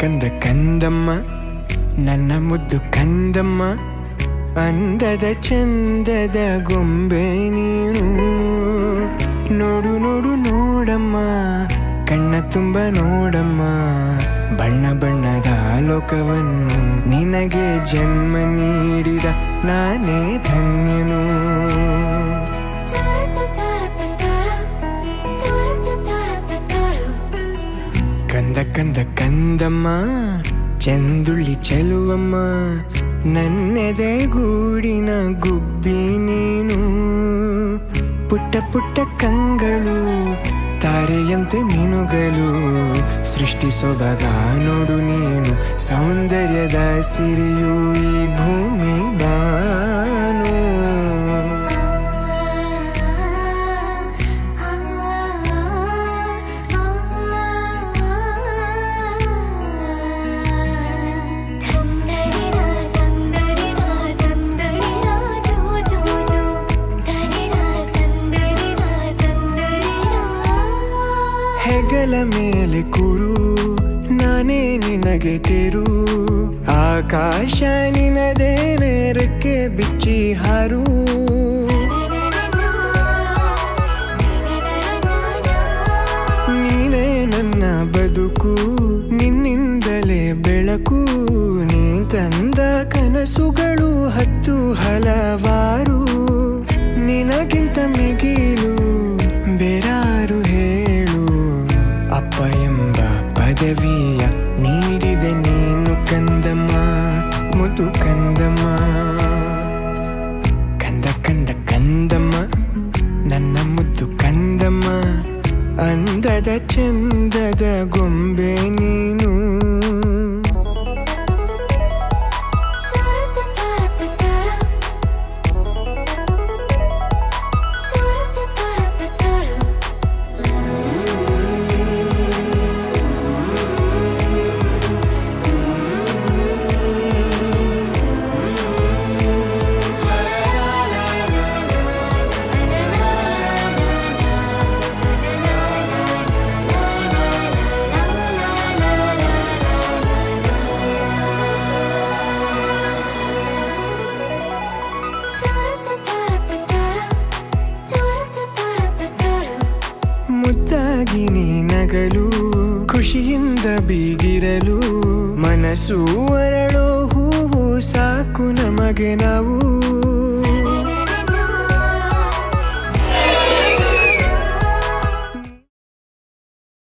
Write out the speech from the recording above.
ಕಂದ ಕಂದಮ್ಮ ನನ್ನ ಮುದ್ದು ಕಂದಮ್ಮ, ಅಂದದ ಚಂದದ ಗೊಂಬೆ ನೀನು. ನೋಡು ನೋಡು ನೋಡಮ್ಮ, ಕಣ್ಣ ತುಂಬ ನೋಡಮ್ಮ, ಬಣ್ಣ ಬಣ್ಣದ ಲೋಕವನ್ನು ನಿನಗೆ ಜನ್ಮ ನೀಡಿದ ನಾನೇ ಧನ್ಯನು. ಕಂದ ಕಂದ ಕಂದಮ್ಮ, ಚಂದುಳ್ಳಿ ಚೆಲುವಮ್ಮ, ನನ್ನೆದೆ ಗೂಡಿನ ಗುಬ್ಬಿ ನೀನು. ಪುಟ್ಟ ಪುಟ್ಟ ಕಂಗಳು ತಾರೆಯಂತೆ ಮೀನುಗಳು, ಸೃಷ್ಟಿ ಸೊಬಗ ನೋಡು ನೀನು, ಸೌಂದರ್ಯದ ಸಿರಿಯು ಈ ಭೂಮಿ ಬಾನು. ಹೆಗಲ ಮೇಲೆ ಕೂರು, ನಾನೇ ನಿನಗೆ ತೇರು, ಆಕಾಶ ನಿನದೇನೆ ರೆಕ್ಕೆ ಬಿಚ್ಚಿ ಹಾರು. ನೀನೇ ನನ್ನ ಬದುಕು, ನಿನ್ನಿಂದಲೇ ಬೆಳಕು, ನೀ ತಂದ ಕನಸುಗಳು ಹತ್ತು ಹಲವಾರು. ನಿನಗಿಂತ ಮಿಗಿಲು ಬೇರಾರು ಹೇಳು, ಅಪ್ಪ ಎಂಬ ಪದವಿಯ ನೀಡಿದೆ ನೀನು ಕಂದಮ್ಮ, ಮುದು ಕಂದಮ್ಮ. ಕಂದ ಕಂದ ಕಂದಮ್ಮ, ನನ್ನ ಮುದ್ದು ಕಂದಮ್ಮ, ಅಂದದ ಚಂದದ ಗೊಂಬೆ ನೀನು. ಮುದ್ದಾಗಿ ನೀ ನಗಲು, ಖುಷಿಯಿಂದ ಬೀಗಿರಲು, ಮನಸ್ಸು ಅರಳೋ ಹೂವು ಸಾಕು ನಮಗೆ ನಾವು.